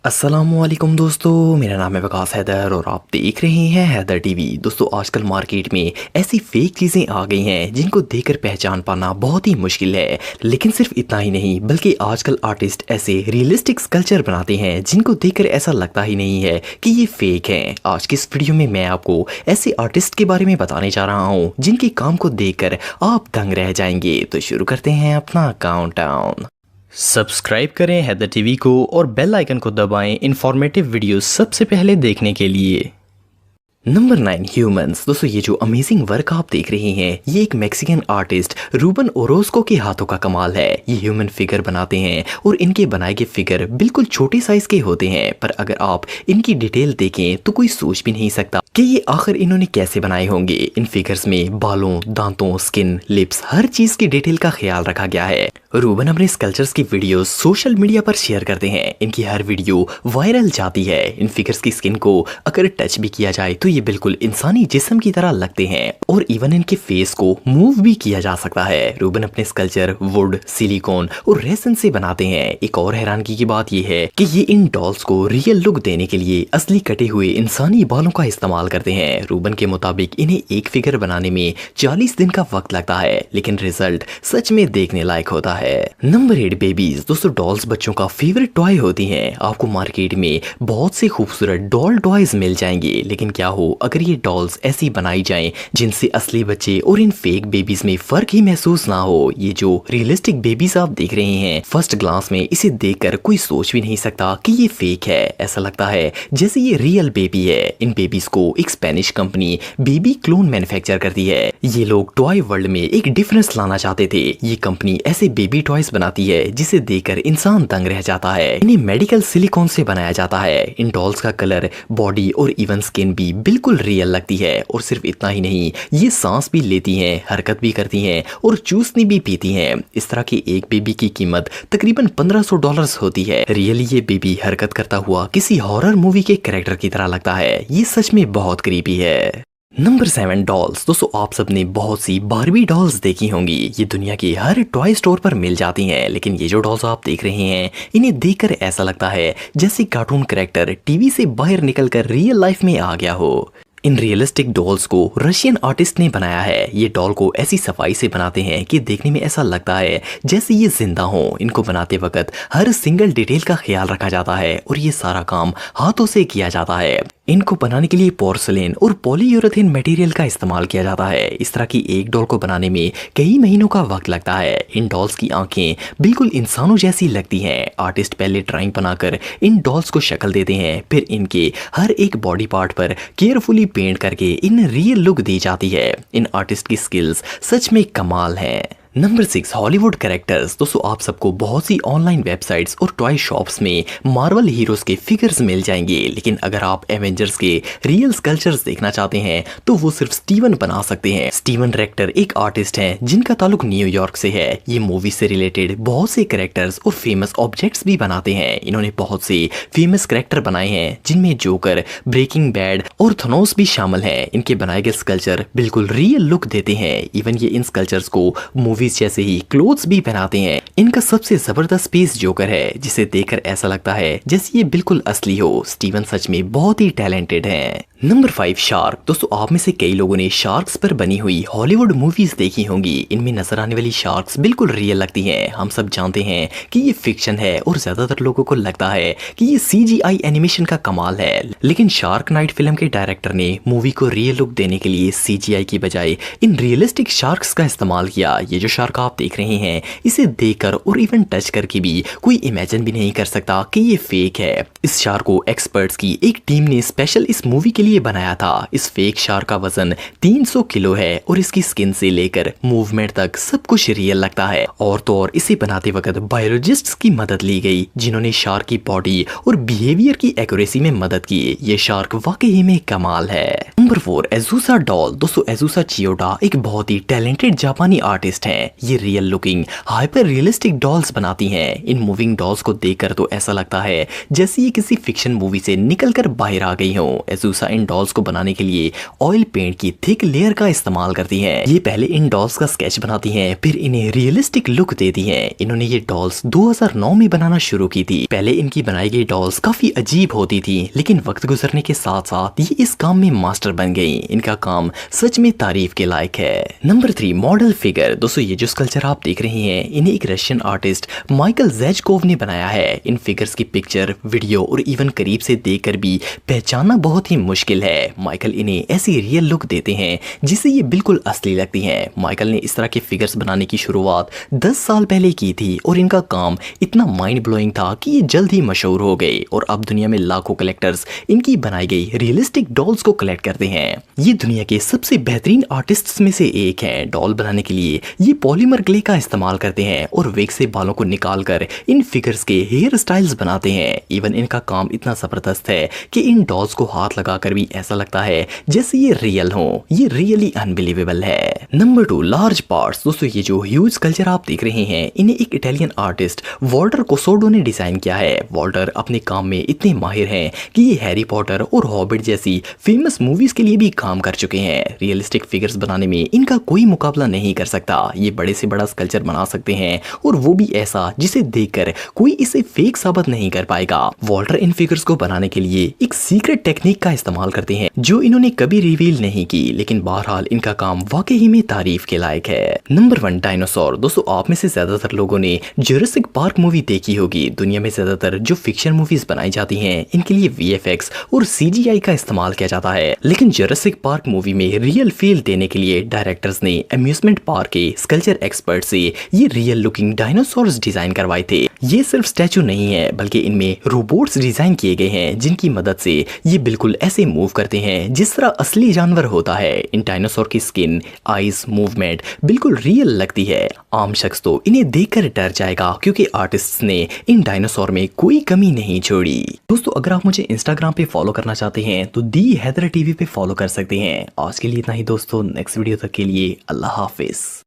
अस्सलामुअलैकुम दोस्तों, मेरा नाम है विकास हैदर और आप देख रहे हैं हैदर टीवी। दोस्तों, आजकल मार्केट में ऐसी फेक चीज़ें आ गई हैं जिनको देखकर पहचान पाना बहुत ही मुश्किल है। लेकिन सिर्फ इतना ही नहीं बल्कि आजकल आर्टिस्ट ऐसे रियलिस्टिक स्कल्पचर बनाते हैं जिनको देखकर ऐसा लगता ही नहीं है कि ये फेक हैं। आज की इस वीडियो में मैं आपको ऐसे आर्टिस्ट के बारे में बताने जा रहा हूँ जिनके काम को देखकर आप दंग रह जाएंगे। तो शुरू करते हैं अपना काउंटडाउन। सब्सक्राइब करें हैदर टीवी को और बेल आइकन को दबाएं इंफॉर्मेटिव वीडियो सबसे पहले देखने के लिए। Number 9, humans. दोस्तों, ये जो अमेजिंग वर्क आप देख रहे हैं ये एक मैक्सिकन आर्टिस्ट रूबन ओरोस्को के हाथों का कमाल है। ये ह्यूमन फिगर बनाते हैं और इनके बनाए गए फिगर बिल्कुल छोटे साइज के होते हैं, पर अगर आप इनकी डिटेल देखें तो कोई सोच भी नहीं सकता कि ये आखिर इन्होंने कैसे बनाए होंगे। इन फिगर्स में बालों, दांतों, स्किन, लिप्स, हर चीज की डिटेल का ख्याल रखा गया है। रूबन अपने स्कल्पचर्स की वीडियोस सोशल मीडिया पर शेयर करते हैं। इनकी हर वीडियो वायरल जाती है। इन फिगर्स की स्किन को अगर टच भी किया जाए तो ये बिल्कुल इंसानी जिस्म की तरह लगते हैं और इवन इनके फेस को मूव भी किया जा सकता है। रूबन अपने स्कल्पचर वुड, सिलिकॉन और रेसन से बनाते हैं। एक और हैरानगी की बात यह है कि ये इन डॉल्स को रियल लुक देने के लिए असली कटे हुए इंसानी बालों का इस्तेमाल करते हैं। रूबन के मुताबिक इन्हें एक फिगर बनाने में 40 दिन का वक्त लगता है, लेकिन रिजल्ट सच में देखने लायक होता है। Number 8, babies. दोस्तों, डॉल्स बच्चों का फेवरेट टॉय होती हैं। आपको मार्केट में बहुत से खूबसूरत डॉल टॉयज मिल जाएंगे, लेकिन क्या हो अगर ये डॉल्स ऐसी बनाई जाएं जिनसे असली बच्चे और इन फेक बेबीज में फर्क ही महसूस ना हो। ये जो रियलिस्टिक बेबीज आप देख रहे हैं, फर्स्ट ग्लांस में इसे देखकर कोई सोच भी नहीं सकता कि ये फेक है। ऐसा लगता है जैसे ये रियल बेबी है। इन बेबीज को एक Spanish company baby clone manufacture करती है। ये लोग टॉय वर्ल्ड में एक डिफरेंस लाना चाहते थे। ये कंपनी ऐसे बेबी टॉयज बनाती है जिसे देखकर इंसान दंग रह जाता है। इन्हें मेडिकल सिलिकॉन से बनाया जाता है। इन डॉल्स का कलर, बॉडी और इवन स्किन भी बिल्कुल रियल लगती है। और सिर्फ इतना ही नहीं, ये सांस भी लेती हैं, हरकत भी करती हैं और चूसनी भी पीती हैं। इस तरह की एक बेबी की कीमत तकरीबन $1500 होती है। रियली ये बेबी हरकत करता हुआ किसी हॉरर मूवी के कैरेक्टर की तरह लगता है। ये सच में बहुत क्रीपी है। Number 7, dolls. दोस्तों, आप सबने बहुत सी बारबी डॉल्स देखी होंगी। ये दुनिया के हर टॉय स्टोर पर मिल जाती हैं, लेकिन ये जो डॉल्स आप देख रहे हैं इन्हें देखकर ऐसा लगता है जैसे कार्टून कैरेक्टर टीवी से बाहर निकलकर रियल लाइफ में आ गया हो। इन रियलिस्टिक डॉल्स को रशियन आर्टिस्ट ने बनाया है। ये डॉल को ऐसी सफाई से बनाते हैं कि देखने में ऐसा लगता है जैसे ये जिंदा हो। इनको बनाते वक्त हर सिंगल डिटेल का ख्याल रखा जाता है और ये सारा काम हाथों से किया जाता है। इनको बनाने के लिए पोर्सलेन और पॉलीयूरेथेन मटेरियल का इस्तेमाल किया जाता है। इस तरह की एक डॉल को बनाने में कई महीनों का वक्त लगता है। इन डॉल्स की आंखें बिल्कुल इंसानों जैसी लगती हैं। आर्टिस्ट पहले ड्राइंग बनाकर इन डॉल्स को शक्ल देते हैं, फिर इनके हर एक बॉडी पार्ट पर केयरफुली पेंट करके इन रियल लुक दी जाती है। इन आर्टिस्ट की स्किल्स सच में कमाल हैं। Number 6, Hollywood characters. दोस्तों, आप सबको बहुत सी ऑनलाइन वेबसाइट्स और टॉय शॉप्स में मार्वल हीरोज के फिगर्स मिल जाएंगे, लेकिन अगर आप एवेंजर्स के रियल स्कल्पचर्स देखना चाहते हैं तो वो सिर्फ स्टीवन बना सकते हैं। स्टीवन रेक्टर एक आर्टिस्ट हैं जिनका ताल्लुक न्यूयॉर्क से है। ये मूवी से रिलेटेड बहुत से कैरेक्टर्स और फेमस ऑब्जेक्ट्स भी बनाते हैं। इन्होंने बहुत से फेमस कैरेक्टर बनाए हैं जिनमें जोकर, ब्रेकिंग बैड और थनोस भी शामिल हैं। इनके बनाए गए स्कल्पचर बिल्कुल रियल लुक देते हैं। इवन ये इन स्कल्पचर्स को मूवी जैसे ही क्लोथ्स भी पहनाते हैं। इनका सबसे जबरदस्त पीस जोकर है, जिसे देखकर ऐसा लगता है जैसे ये बिल्कुल असली हो। स्टीवन सच में बहुत ही टैलेंटेड हैं। Number 5, shark. दोस्तों, आप में से कई लोगों ने शार्क्स पर बनी हुई हॉलीवुड मूवीज देखी होंगी। इनमें नजर आने वाली शार्क्स बिल्कुल रियल लगती हैं। हम सब जानते हैं कि ये फिक्शन है और ज्यादातर लोगों को लगता है कि ये CGI एनिमेशन का कमाल है, लेकिन शार्क नाइट फिल्म के डायरेक्टर ने मूवी को रियल लुक देने के लिए CGI की बजाय इन रियलिस्टिक शार्क्स का इस्तेमाल किया। ये जो शार्क आप देख रहे हैं इसे देखकर और इवन टच करके भी कोई इमेजिन भी नहीं कर सकता कि ये फेक है। इस शार्क को एक्सपर्ट्स की एक टीम ने स्पेशल इस मूवी के लिए बनाया था। इस फेक शार्क का वजन 300 किलो है और इसकी स्किन से लेकर मूवमेंट तक सब कुछ रियल लगता है। और तो और इसे बनाते वक्त बायोलॉजिस्ट्स की मदद ली गई जिन्होंने शार्क की बॉडी और बिहेवियर की एक्यूरेसी में मदद की। ये शार्क वाकई में कमाल है। नंबर 4, एजुसा डॉल। दोस्तों, एजुसा चियोडा एक बहुत ही टैलेंटेड जापानी आर्टिस्ट हैं। ये real looking hyper realistic dolls बनाती हैं। इन मूविंग डॉल्स को देखकर तो ऐसा लगता है जैसे ये किसी फिक्शन मूवी से निकलकर बाहर आ गई हो। एजुसा इन डॉल्स को बनाने के लिए ऑयल पेंट की थिक लेयर का इस्तेमाल करती हैं। ये पहले इन डॉल्स का स्केच बनाती हैं, फिर इन्हें रियलिस्टिक लुक देती हैं। इन्होंने ये डॉल्स 2009 में बनाना शुरू की थी। पहले इनकी बनाई गई डॉल्स काफी अजीब होती थी, लेकिन वक्त गुजरने के साथ साथ ये इस काम में मास्टर बन गई। इनका काम सच में तारीफ के लायक है। Number 3, model figure. दोस्तों ये जो स्कल्पचर आप देख रहे हैं, इन्हें एक रशियन आर्टिस्ट माइकल ज़ेचकोव ने बनाया है। इन फिगर्स की पिक्चर, वीडियो और इवन करीब से देखकर भी पहचानना बहुत ही मुश्किल है। माइकल इन्हें ऐसी रियल लुक देते हैं जिससे ये बिल्कुल असली लगती हैं। माइकल ने इस तरह के फिगर्स बनाने की शुरुआत 10 साल पहले की थी और इनका काम इतना माइंड ब्लोइंग था कि ये जल्द ही मशहूर हो गए और अब दुनिया में लाखों कलेक्टर्स इनकी बनाई गई रियलिस्टिक डॉल्स को कलेक्ट करते हैं। ये दुनिया के सबसे बेहतरीन आर्टिस्ट्स में से एक हैं। डॉल बनाने के लिए ये पॉलीमर क्ले का इस्तेमाल करते हैं और वेग से बालों को निकालकर इन फिगर्स के हेयर स्टाइल्स बनाते हैं। इवन इनका काम इतना जबरदस्त है कि इन डॉल्स को हाथ लगाकर भी ऐसा लगता है जैसे ये रियल हो। ये रियली अनबिलीवेबल है। Number 2, large parts. दोस्तों ये जो ह्यूज स्कल्पचर आप देख रहे हैं, इन्हें एक इटालियन आर्टिस्ट वॉल्टर कोसोडो ने डिजाइन किया है। वॉल्टर अपने काम में इतने माहिर हैं कि ये हैरी पॉटर और हॉबिट जैसी फेमस मूवीज के लिए भी काम कर चुके हैं। रियलिस्टिक फिगर्स बनाने में इनका कोई मुकाबला नहीं कर सकता। ये बड़े से बड़ा स्कल्पचर बना सकते हैं और वो भी ऐसा जिसे देखकर कोई इसे फेक साबित नहीं कर पाएगा। वॉल्टर इन फिगर्स को बनाने के लिए एक सीक्रेट टेक्निक का इस्तेमाल करते हैं जो इन्होंने कभी रिवील नहीं की, लेकिन बहरहाल इनका काम वाकई में तारीफ के लायक है। Number 1, dinosaur. दोस्तों आप में से ज्यादातर लोगों ने जुरासिक पार्क मूवी देखी होगी। दुनिया में ज्यादातर जो फिक्शन मूवीज बनाई जाती हैं, इनके लिए वीएफएक्स और सीजीआई का इस्तेमाल किया जाता है, लेकिन जुरासिक पार्क मूवी में रियल फील देने के लिए डायरेक्टर्स ने अम्यूजमेंट पार्क के स्कल्पचर एक्सपर्ट से ये रियल लुकिंग डायनासोर्स डिजाइन करवाए थे। ये सिर्फ स्टैचू नहीं है, बल्कि इनमें रोबोट्स डिजाइन किए गए हैं जिनकी मदद से ये बिल्कुल ऐसे मूव करते हैं जिस तरह असली जानवर होता है। इन डायनासोर की स्किन, आईज, मूवमेंट बिल्कुल रियल लगती है। आम शख्स तो इन्हें देखकर डर जाएगा क्योंकि आर्टिस्ट्स ने इन डायनासोर में कोई कमी नहीं छोड़ी। दोस्तों अगर आप मुझे इंस्टाग्राम पे फॉलो करना चाहते हैं तो दी हैदर टीवी पे फॉलो कर सकते हैं। आज के लिए इतना ही दोस्तों, नेक्स्ट वीडियो तक के लिए अल्लाह हाफिज।